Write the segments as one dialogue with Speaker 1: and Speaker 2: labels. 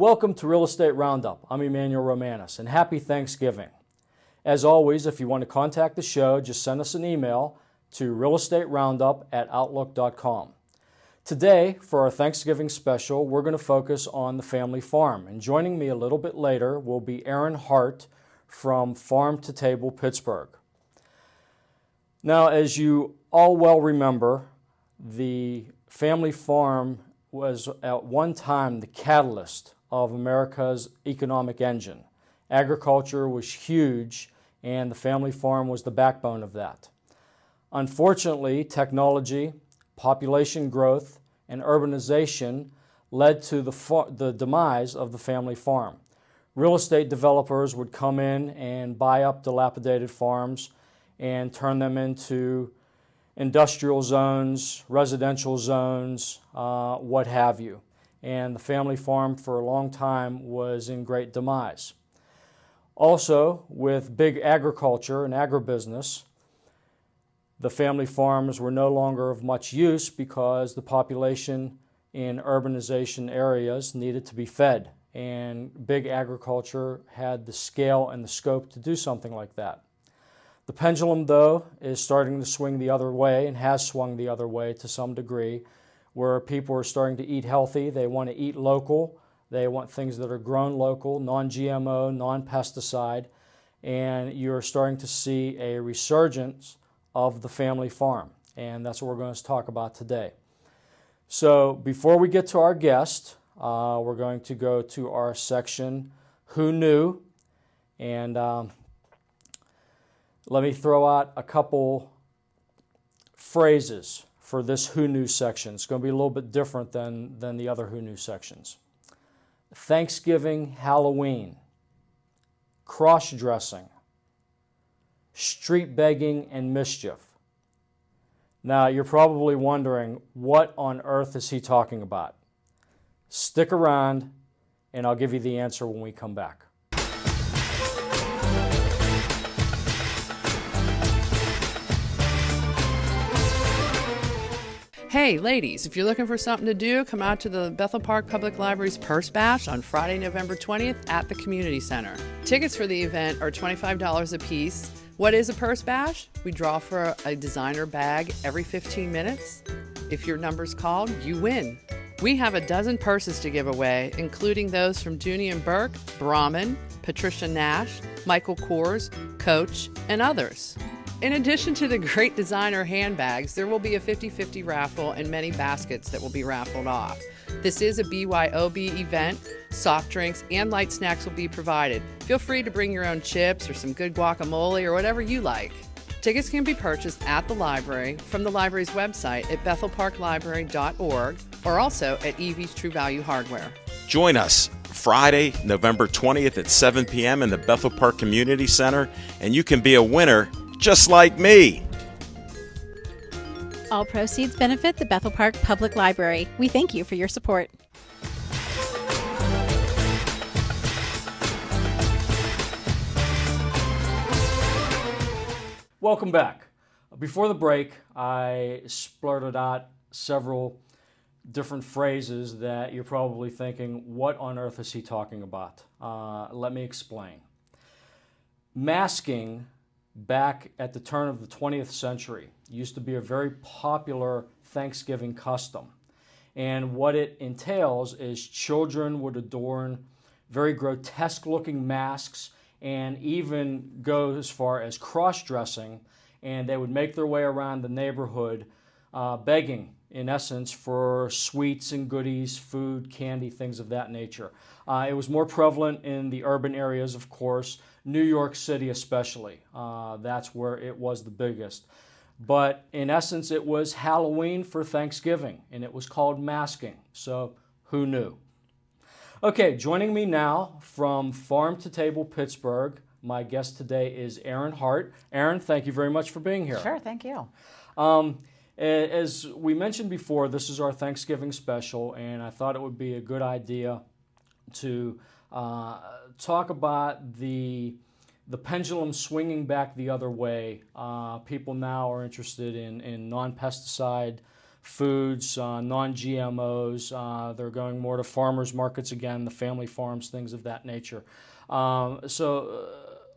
Speaker 1: Welcome to Real Estate Roundup. I'm Emmanuel Romanis, and happy Thanksgiving. As always, if you want to contact the show, just send us an email to realestateroundup@outlook.com. Today, for our Thanksgiving special, we're going to focus on the family farm. And joining me a little bit later will be Aaron Hart from Farm to Table Pittsburgh. Now, as you all well remember, the family farm was at one time the catalyst of America's economic engine. Agriculture was huge, and the family farm was the backbone of that. Unfortunately, technology, population growth, and urbanization led to the demise of the family farm. Real estate developers would come in and buy up dilapidated farms and turn them into industrial zones, residential zones, what have you. And the family farm for a long time was in great demise. Also, with big agriculture and agribusiness, the family farms were no longer of much use because the population in urbanization areas needed to be fed, and big agriculture had the scale and the scope to do something like that. The pendulum, though, is starting to swing the other way and has swung the other way to some degree, where people are starting to eat healthy. They want to eat local. They want things that are grown local, non-GMO, non-pesticide, and you're starting to see a resurgence of the family farm, and that's what we're going to talk about today. So before we get to our guest, we're going to go to our section, Who Knew? And let me throw out a couple phrases for this Who Knew section. It's going to be a little bit different than the other Who Knew sections. Thanksgiving, Halloween, cross-dressing, street begging, and mischief. Now, you're probably wondering, what on earth is he talking about? Stick around, and I'll give you the answer when we come back.
Speaker 2: Hey, ladies, if you're looking for something to do, come out to the Bethel Park Public Library's Purse Bash on Friday, November 20th at the Community Center. Tickets for the event are $25 a piece. What is a Purse Bash? We draw for a designer bag every 15 minutes. If your number's called, you win. We have a dozen purses to give away, including those from Dooney & Burke, Brahmin, Patricia Nash, Michael Kors, Coach, and others. In addition to the great designer handbags, there will be a 50-50 raffle and many baskets that will be raffled off. This is a BYOB event. Soft drinks and light snacks will be provided. Feel free to bring your own chips or some good guacamole or whatever you like. Tickets can be purchased at the library from the library's website at bethelparklibrary.org or also at Evie's True Value Hardware.
Speaker 3: Join us Friday, November 20th at 7 p.m. in the Bethel Park Community Center, and you can be a winner just like me.
Speaker 4: All proceeds benefit the Bethel Park Public Library. We thank you for your support.
Speaker 1: Welcome back. Before the break, I splurted out several different phrases that you're probably thinking, what on earth is he talking about? Let me explain. Masking, back at the turn of the 20th century, used to be a very popular Thanksgiving custom. And what it entails is children would adorn very grotesque-looking masks and even go as far as cross-dressing, and they would make their way around the neighborhood begging, in essence, for sweets and goodies, food, candy, things of that nature. It was more prevalent in the urban areas, of course, New York City especially. That's where it was the biggest. But in essence, it was Halloween for Thanksgiving, and it was called masking. So who knew? Okay, joining me now from Farm to Table Pittsburgh, my guest today is Aaron Hart. Aaron, thank you very much for being here.
Speaker 5: Sure, thank you.
Speaker 1: As we mentioned before, this is our Thanksgiving special, and I thought it would be a good idea to talk about the pendulum swinging back the other way. People now are interested in non-pesticide foods, non-GMOs. They're going more to farmers markets again, the family farms, things of that nature.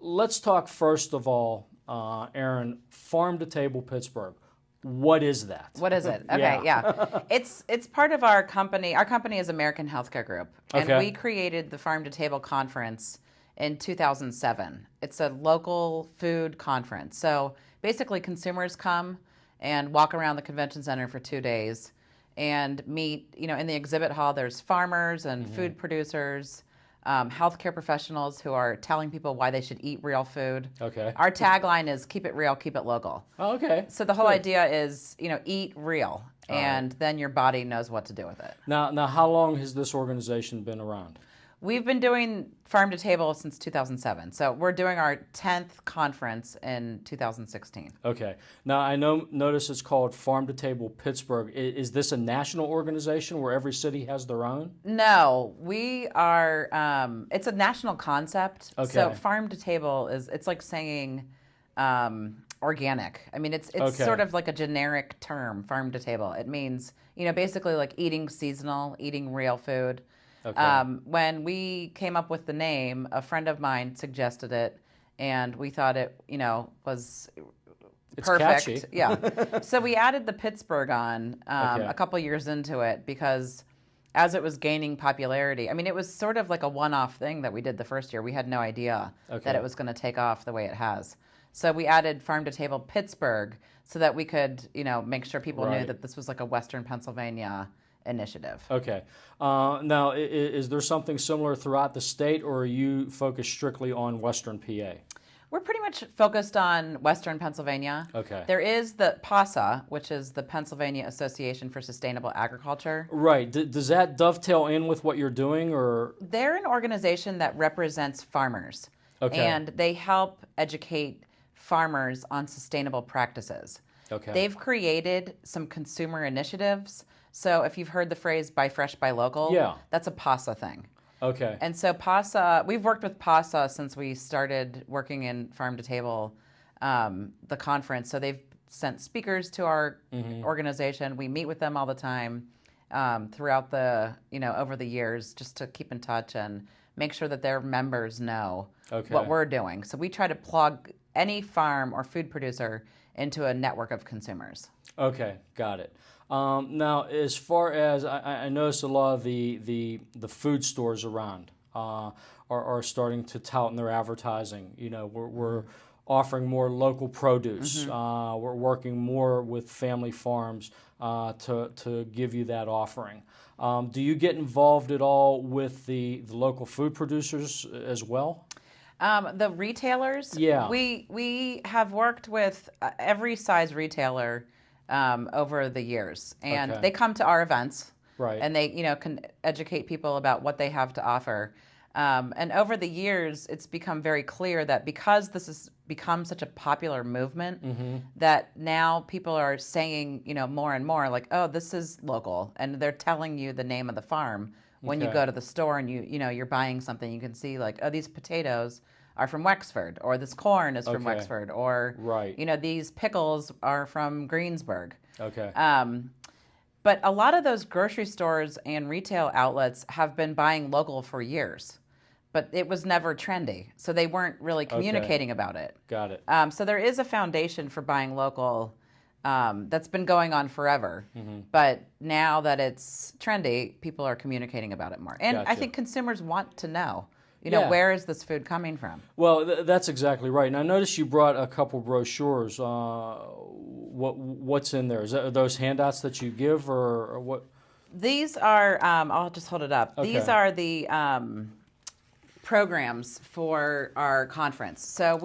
Speaker 1: Let's talk first of all, Erin, Farm to Table Pittsburgh. What is that?
Speaker 5: What is it? Okay, yeah. It's part of our company. Our company is American Healthcare Group, and we created the Farm to Table Conference in 2007. It's a local food conference. So basically consumers come and walk around the convention center for 2 days and meet, in the exhibit hall, there's farmers and food producers, healthcare professionals who are telling people why they should eat real food.
Speaker 1: Okay.
Speaker 5: Our tagline is keep it real, keep it local.
Speaker 1: Oh, okay.
Speaker 5: So the whole idea is, eat real, and then your body knows what to do with it.
Speaker 1: Now, how long has this organization been around?
Speaker 5: We've been doing Farm to Table since 2007. So we're doing our 10th conference in 2016.
Speaker 1: Okay. Now, I notice it's called Farm to Table Pittsburgh. Is this a national organization where every city has their own?
Speaker 5: No, we are, it's a national concept.
Speaker 1: Okay.
Speaker 5: So Farm to Table it's like saying organic. I mean, it's sort of like a generic term, Farm to Table. It means, basically like eating seasonal, eating real food.
Speaker 1: Okay.
Speaker 5: When we came up with the name, a friend of mine suggested it, and we thought it, was
Speaker 1: It's
Speaker 5: perfect.
Speaker 1: catchy.
Speaker 5: Yeah. So we added the Pittsburgh on a couple years into it because as it was gaining popularity, I mean, it was sort of like a one-off thing that we did the first year. We had no idea that it was going to take off the way it has. So we added Farm to Table Pittsburgh so that we could, make sure people knew that this was like a Western Pennsylvania initiative.
Speaker 1: Okay. Now, is there something similar throughout the state, or are you focused strictly on Western PA?
Speaker 5: We're pretty much focused on Western Pennsylvania.
Speaker 1: Okay.
Speaker 5: There is the PASA, which is the Pennsylvania Association for Sustainable Agriculture.
Speaker 1: Right. Does that dovetail in with what you're doing, or?
Speaker 5: They're an organization that represents farmers.
Speaker 1: Okay.
Speaker 5: And they help educate farmers on sustainable practices.
Speaker 1: Okay.
Speaker 5: They've created some consumer initiatives. So if you've heard the phrase buy fresh, buy local, that's a PASA thing.
Speaker 1: Okay.
Speaker 5: And so PASA, we've worked with PASA since we started working in Farm to Table, the conference. So they've sent speakers to our organization. We meet with them all the time throughout over the years, just to keep in touch and make sure that their members know what we're doing. So we try to plug any farm or food producer into a network of consumers.
Speaker 1: Okay, got it. Now, as far as I noticed, a lot of the food stores around are starting to tout in their advertising. We're offering more local produce. We're working more with family farms to give you that offering. Do you get involved at all with the local food producers as well?
Speaker 5: The retailers?
Speaker 1: Yeah.
Speaker 5: We have worked with every size retailer over the years, and they come to our events,
Speaker 1: right?
Speaker 5: And they, can educate people about what they have to offer. And over the years, it's become very clear that because this has become such a popular movement, that now people are saying, more and more, like, oh, this is local, and they're telling you the name of the farm. When you go to the store and you're buying something, you can see like, oh, these potatoes are from Wexford, or this corn is from Wexford, or these pickles are from Greensburg.
Speaker 1: Okay.
Speaker 5: But a lot of those grocery stores and retail outlets have been buying local for years, but it was never trendy, so they weren't really communicating about it.
Speaker 1: Got it.
Speaker 5: So there is a foundation for buying local that's been going on forever, but now that it's trendy, people are communicating about it more. And I think consumers want to know, where is this food coming from?
Speaker 1: Well, that's exactly right. And I noticed you brought a couple brochures. What's in there? Are those handouts that you give, or what?
Speaker 5: These are, I'll just hold it up.
Speaker 1: Okay.
Speaker 5: These are the programs for our conference. So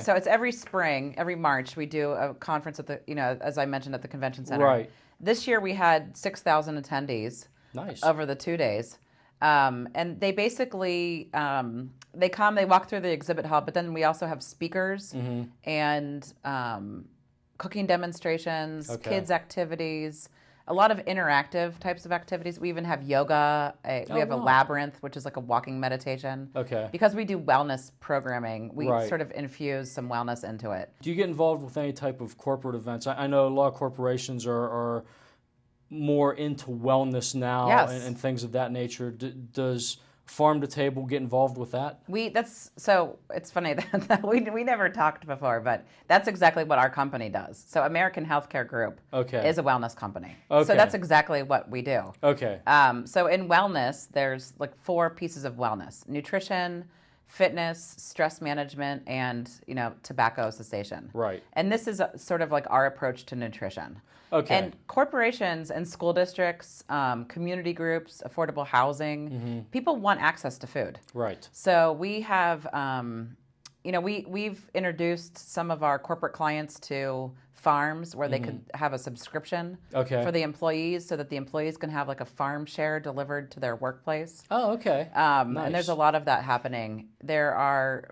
Speaker 5: so it's every spring, every March, we do a conference at the, as I mentioned, at the convention center.
Speaker 1: Right.
Speaker 5: This year we had 6,000 attendees.
Speaker 1: Nice.
Speaker 5: Over the 2 days. And they basically, they come, they walk through the exhibit hall, but then we also have speakers and cooking demonstrations, kids activities, a lot of interactive types of activities. We even have yoga. We have a labyrinth, which is like a walking meditation.
Speaker 1: Okay.
Speaker 5: Because we do wellness programming, we sort of infuse some wellness into it.
Speaker 1: Do you get involved with any type of corporate events? I know a lot of corporations are more into wellness now
Speaker 5: Yes.
Speaker 1: and things of that nature. Does Farm to Table get involved with that?
Speaker 5: So it's funny that we never talked before, but that's exactly what our company does. So American Healthcare Group
Speaker 1: Okay.
Speaker 5: is a wellness company.
Speaker 1: Okay.
Speaker 5: So that's exactly what we do.
Speaker 1: Okay.
Speaker 5: So in wellness, there's like 4 pieces of wellness: nutrition, fitness, stress management, and tobacco cessation.
Speaker 1: Right.
Speaker 5: And this is sort of like our approach to nutrition.
Speaker 1: Okay.
Speaker 5: And corporations and school districts, community groups, affordable housing, people want access to food.
Speaker 1: Right.
Speaker 5: So we have, we've introduced some of our corporate clients to farms where they could have a subscription
Speaker 1: Okay.
Speaker 5: for the employees, so that the employees can have like a farm share delivered to their workplace.
Speaker 1: Oh, okay.
Speaker 5: And
Speaker 1: Nice.
Speaker 5: there's a lot of that happening. There are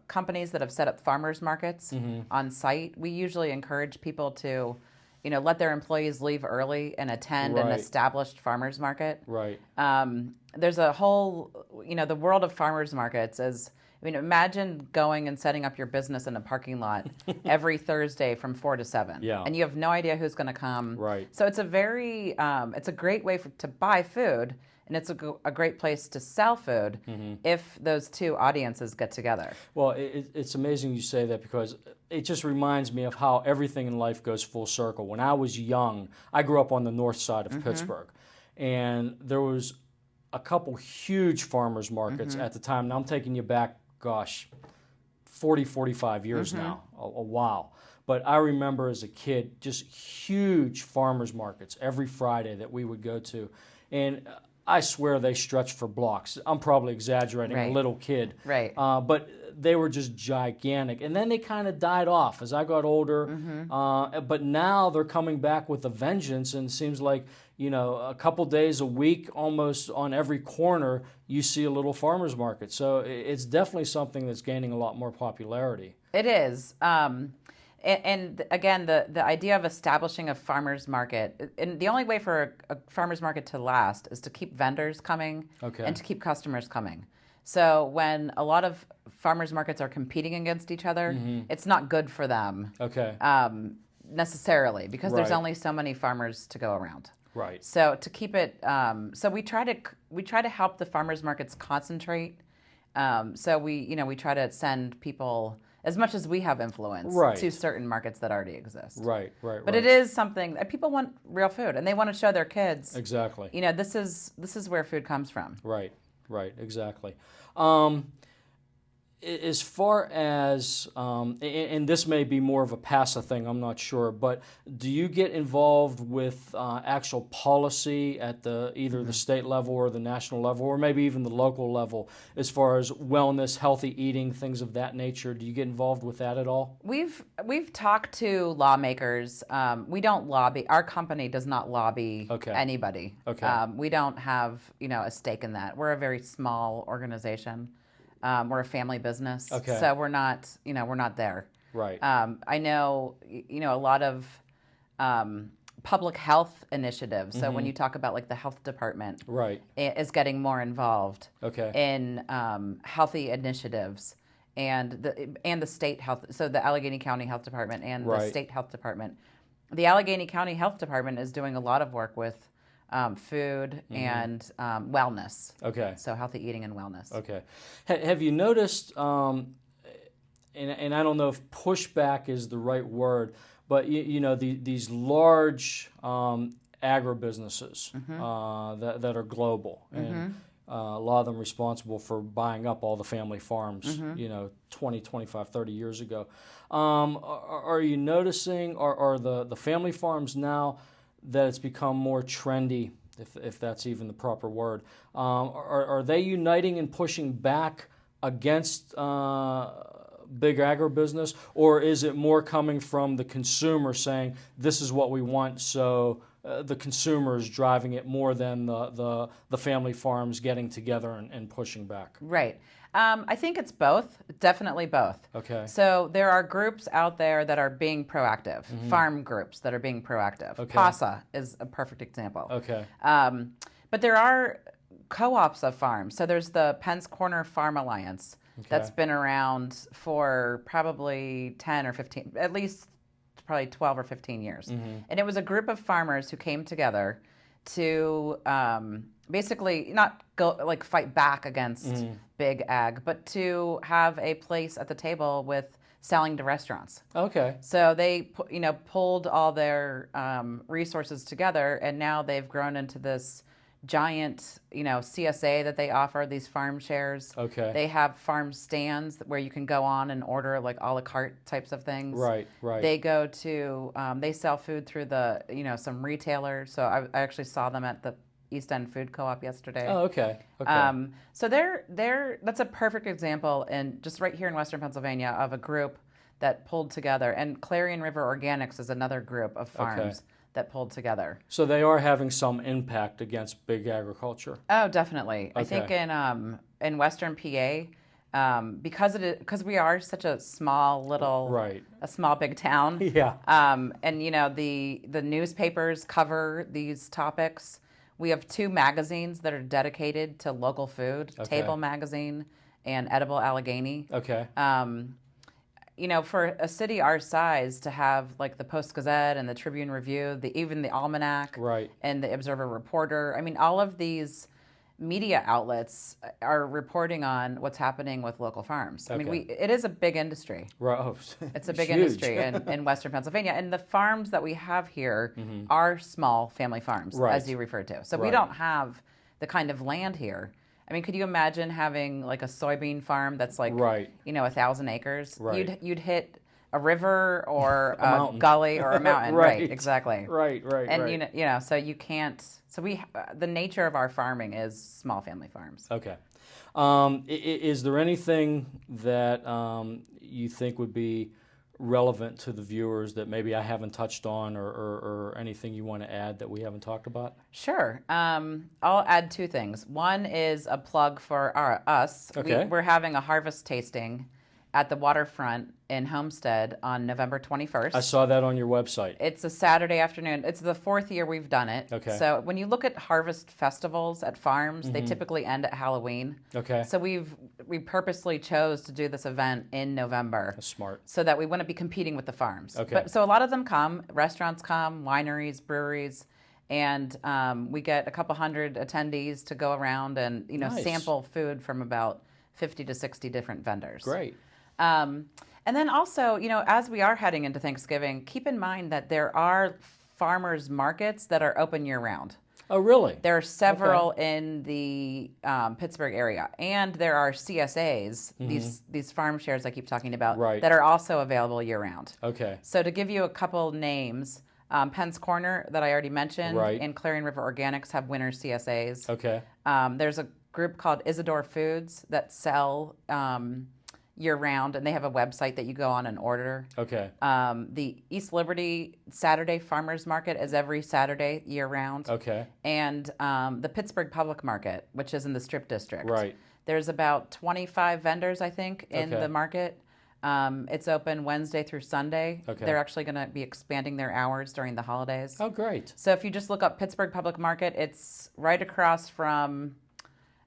Speaker 5: companies that have set up farmers markets on site. We usually encourage people to, let their employees leave early and attend an
Speaker 1: Right.
Speaker 5: established farmers market.
Speaker 1: Right.
Speaker 5: There's a whole, the world of farmers markets is, imagine going and setting up your business in a parking lot every Thursday from 4 to 7.
Speaker 1: Yeah.
Speaker 5: And you have no idea who's going to come.
Speaker 1: Right.
Speaker 5: So it's a very, it's a great way to buy food, and it's a great place to sell food if those two audiences get together.
Speaker 1: Well, it's amazing you say that, because it just reminds me of how everything in life goes full circle. When I was young, I grew up on the north side of Pittsburgh, and there was a couple huge farmers markets at the time. Now I'm taking you back, 40, 45 years now, a while. But I remember as a kid, just huge farmers markets every Friday that we would go to. And I swear they stretched for blocks. I'm probably exaggerating,
Speaker 5: Right.
Speaker 1: a little kid.
Speaker 5: Right.
Speaker 1: But they were just gigantic. And then they kind of died off as I got older. But now they're coming back with a vengeance, and it seems like, a couple days a week, almost on every corner, you see a little farmer's market. So it's definitely something that's gaining a lot more popularity.
Speaker 5: It is. And again, the idea of establishing a farmer's market, and the only way for a farmer's market to last is to keep vendors coming
Speaker 1: Okay.
Speaker 5: and to keep customers coming. So when a lot of farmers markets are competing against each other, it's not good for them
Speaker 1: Okay.
Speaker 5: necessarily, because there's
Speaker 1: Right.
Speaker 5: only so many farmers to go around.
Speaker 1: Right.
Speaker 5: So to keep it, so we try to help the farmers markets concentrate. So we try to send people, as much as we have influence,
Speaker 1: Right.
Speaker 5: to certain markets that already exist.
Speaker 1: Right. Right.
Speaker 5: But
Speaker 1: right.
Speaker 5: it is something that people want real food, and they want to show their kids.
Speaker 1: Exactly.
Speaker 5: This is where food comes from.
Speaker 1: Right, right, exactly. As far as, and this may be more of a PASA thing, I'm not sure, but do you get involved with actual policy at either the state level or the national level, or maybe even the local level, as far as wellness, healthy eating, things of that nature? Do you get involved with that at all?
Speaker 5: We've talked to lawmakers. We don't lobby. Our company does not lobby
Speaker 1: Okay.
Speaker 5: anybody.
Speaker 1: Okay.
Speaker 5: We don't have a stake in that. We're a very small organization. We're a family business.
Speaker 1: Okay.
Speaker 5: So we're not there.
Speaker 1: Right.
Speaker 5: I know a lot of public health initiatives. So when you talk about like the health department,
Speaker 1: Right.
Speaker 5: is getting more involved
Speaker 1: Okay.
Speaker 5: in healthy initiatives. And the state health, so the Allegheny County Health Department and the
Speaker 1: Right.
Speaker 5: state health department. The Allegheny County Health Department is doing a lot of work with food and wellness.
Speaker 1: Okay.
Speaker 5: So healthy eating and wellness.
Speaker 1: Okay. Have you noticed, and I don't know if pushback is the right word, but these large agribusinesses that are global, and a lot of them responsible for buying up all the family farms, 20, 25, 30 years ago. Are you noticing, are the family farms now that it's become more trendy, if that's even the proper word, are they uniting and pushing back against big agribusiness, or is it more coming from the consumer saying, this is what we want, so the consumer is driving it more than the family farms getting together and pushing back?
Speaker 5: Right. I think it's both, definitely both.
Speaker 1: Okay.
Speaker 5: So there are groups out there that are being proactive, farm groups that are being proactive.
Speaker 1: Okay.
Speaker 5: PASA is a perfect example.
Speaker 1: Okay.
Speaker 5: But there are co-ops of farms. So there's the Penn's Corner Farm Alliance that's been around for probably 10 or 15, at least probably 12 or 15 years. And it was a group of farmers who came together to basically not go like fight back against big ag, but to have a place at the table with selling to restaurants.
Speaker 1: Okay.
Speaker 5: So they, pulled all their resources together, and now they've grown into this giant, CSA that they offer, these farm shares.
Speaker 1: Okay.
Speaker 5: They have farm stands where you can go on and order like a la carte types of things.
Speaker 1: Right.
Speaker 5: They go to, they sell food through the, some retailers. So I actually saw them at the East End Food Co-op yesterday.
Speaker 1: Oh, okay. Okay.
Speaker 5: So that's a perfect example, and just right here in Western Pennsylvania, of a group that pulled together. And Clarion River Organics is another group of farms that pulled together.
Speaker 1: So they are having some impact against big agriculture.
Speaker 5: Oh, definitely.
Speaker 1: Okay.
Speaker 5: I think in Western PA, because we are such a small little, a small big town.
Speaker 1: Yeah.
Speaker 5: And the newspapers cover these topics. We have 2 magazines that are dedicated to local food, Table Magazine and Edible Allegheny.
Speaker 1: Okay.
Speaker 5: For a city our size to have like the Post-Gazette and the Tribune Review, even the Almanac and the Observer Reporter, I mean, all of these media outlets are reporting on what's happening with local farms. I mean, it is a big industry.
Speaker 1: Right. Oh,
Speaker 5: it's a big
Speaker 1: huge.
Speaker 5: industry in Western Pennsylvania. And the farms that we have here are small family farms, as you referred to. So we don't have the kind of land here. I mean, could you imagine having like a soybean farm that's like, 1,000 acres?
Speaker 1: Right.
Speaker 5: You'd hit a river or a gully or a mountain. Right. Exactly.
Speaker 1: Right.
Speaker 5: And so you can't. So the nature of our farming is small family farms.
Speaker 1: Okay. Is there anything that you think would be relevant to the viewers that maybe I haven't touched on, or anything you want to add that we haven't talked about?
Speaker 5: Sure. I'll add 2 things. One is a plug for us.
Speaker 1: Okay.
Speaker 5: We're having a harvest tasting at the waterfront in Homestead on November 21st.
Speaker 1: I saw that on your website.
Speaker 5: It's a Saturday afternoon. It's the 4th year we've done it.
Speaker 1: Okay.
Speaker 5: So when you look at harvest festivals at farms, they typically end at Halloween.
Speaker 1: Okay.
Speaker 5: So we purposely chose to do this event in November.
Speaker 1: That's smart.
Speaker 5: So that we wouldn't be competing with the farms.
Speaker 1: Okay.
Speaker 5: So a lot of them come, restaurants come, wineries, breweries, and we get a couple hundred attendees to go around and sample food from about 50 to 60 different vendors.
Speaker 1: Great.
Speaker 5: And then also, as we are heading into Thanksgiving, keep in mind that there are farmers markets that are open year-round.
Speaker 1: Oh, really?
Speaker 5: There are several in the Pittsburgh area, and there are CSAs, these farm shares I keep talking about, that are also available year-round.
Speaker 1: Okay.
Speaker 5: So to give you a couple names, Penn's Corner that I already mentioned, and Clarion River Organics have winter CSAs.
Speaker 1: Okay.
Speaker 5: There's a group called Isidore Foods that sell year-round, and they have a website that you go on and order.
Speaker 1: Okay.
Speaker 5: The East Liberty Saturday Farmers Market is every Saturday year-round.
Speaker 1: Okay.
Speaker 5: And the Pittsburgh Public Market, which is in the Strip District.
Speaker 1: Right.
Speaker 5: There's about 25 vendors, I think, in the market. It's open Wednesday through Sunday.
Speaker 1: Okay.
Speaker 5: They're actually going to be expanding their hours during the holidays.
Speaker 1: Oh, great.
Speaker 5: So if you just look up Pittsburgh Public Market, it's right across from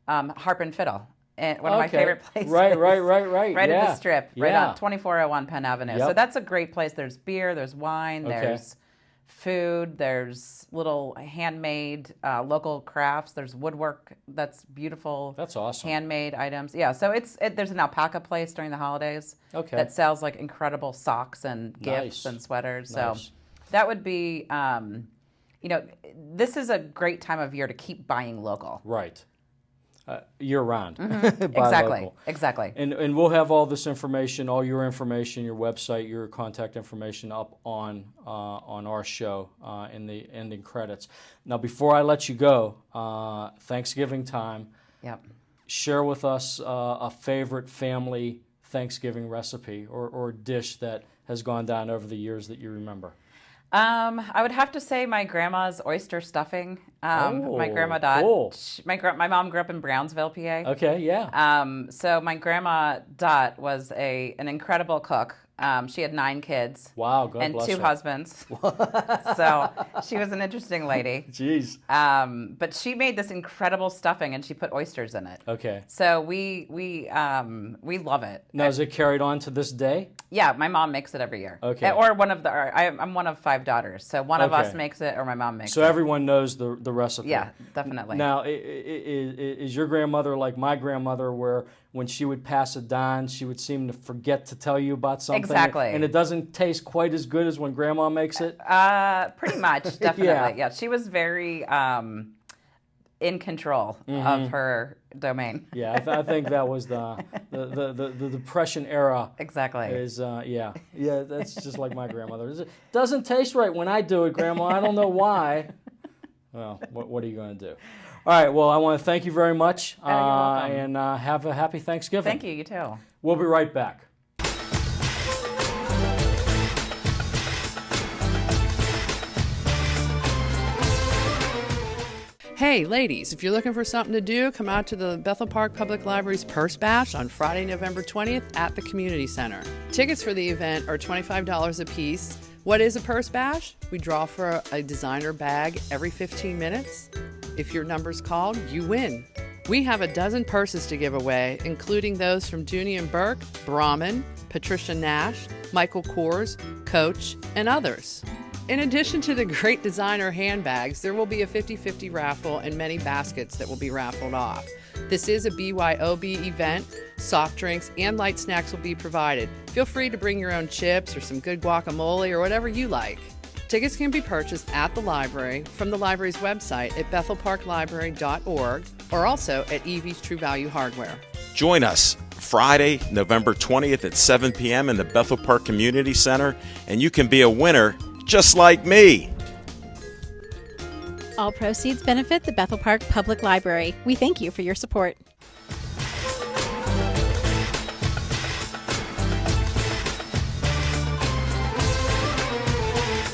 Speaker 5: Harp and Fiddle. And one of my favorite places.
Speaker 1: Right.
Speaker 5: Right at the Strip, right on 2401 Penn Avenue.
Speaker 1: Yep.
Speaker 5: So that's a great place. There's beer, there's wine, there's food, there's little handmade local crafts, there's woodwork that's beautiful.
Speaker 1: That's awesome.
Speaker 5: Handmade items. Yeah, so there's an alpaca place during the holidays that sells like incredible socks and gifts and sweaters. So that would be, this is a great time of year to keep buying local.
Speaker 1: Right. Year-round.
Speaker 5: Exactly.
Speaker 1: And we'll have all this information, all your information, your website, your contact information up on our show in the ending credits. Now, before I let you go, Thanksgiving time.
Speaker 5: Yep.
Speaker 1: Share with us a favorite family Thanksgiving recipe or dish that has gone down over the years that you remember.
Speaker 5: I would have to say my grandma's oyster stuffing. My grandma Dot.
Speaker 1: Cool.
Speaker 5: My mom grew up in Brownsville, PA.
Speaker 1: Okay, yeah.
Speaker 5: So my grandma Dot was an incredible cook. She had 9 kids.
Speaker 1: Wow, God
Speaker 5: and
Speaker 1: bless
Speaker 5: 2
Speaker 1: her.
Speaker 5: husbands. So she was an interesting lady.
Speaker 1: Jeez.
Speaker 5: But she made this incredible stuffing, and she put oysters in it.
Speaker 1: Okay.
Speaker 5: So we love it.
Speaker 1: Now, is it carried on to this day?
Speaker 5: Yeah, my mom makes it every year.
Speaker 1: Okay.
Speaker 5: Or I'm one of 5 daughters, so one of us
Speaker 1: Okay.
Speaker 5: makes it, or my mom makes it.
Speaker 1: So everyone knows the recipe.
Speaker 5: Yeah, definitely.
Speaker 1: Now, is your grandmother like my grandmother, where when she would pass it down, she would seem to forget to tell you about something?
Speaker 5: Exactly.
Speaker 1: And it doesn't taste quite as good as when Grandma makes it?
Speaker 5: Pretty much, definitely.
Speaker 1: Yeah.
Speaker 5: Yeah, she was very in control of her domain.
Speaker 1: Yeah, I think that was the Depression era.
Speaker 5: Exactly.
Speaker 1: Yeah, that's just like my grandmother. It doesn't taste right when I do it, Grandma. I don't know why. Well, what are you going to do? All right, well, I want to thank you very much,
Speaker 5: you're welcome.
Speaker 1: and have a happy Thanksgiving.
Speaker 5: Thank you, you too.
Speaker 1: We'll be right back.
Speaker 2: Hey, ladies, if you're looking for something to do, come out to the Bethel Park Public Library's Purse Bash on Friday, November 20th at the Community Center. Tickets for the event are $25 a piece. What is a Purse Bash? We draw for a designer bag every 15 minutes. If your number's called, you win. We have a dozen purses to give away, including those from Dooney & Burke, Brahmin, Patricia Nash, Michael Kors, Coach, and others. In addition to the great designer handbags, there will be a 50-50 raffle and many baskets that will be raffled off. This is a BYOB event. Soft drinks and light snacks will be provided. Feel free to bring your own chips or some good guacamole or whatever you like. Tickets can be purchased at the library from the library's website at bethelparklibrary.org or also at Evie's True Value Hardware.
Speaker 3: Join us Friday, November 20th at 7 p.m. in the Bethel Park Community Center, and you can be a winner just like me.
Speaker 4: All proceeds benefit the Bethel Park Public Library. We thank you for your support.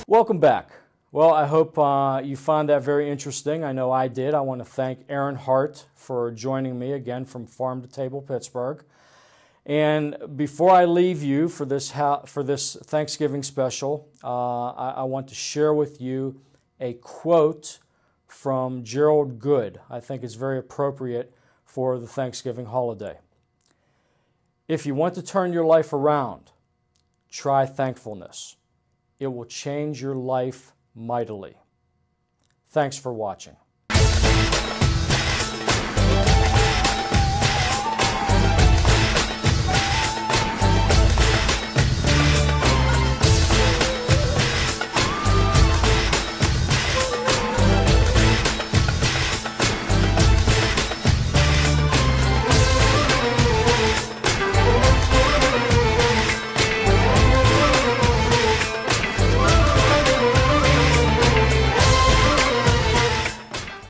Speaker 1: Welcome back. Well, I hope you found that very interesting. I know I did. I want to thank Aaron Hart for joining me again from Farm to Table, Pittsburgh. And before I leave you for this Thanksgiving special, I want to share with you a quote from Gerald Good. I think it's very appropriate for the Thanksgiving holiday. If you want to turn your life around, try thankfulness. It will change your life mightily. Thanks for watching.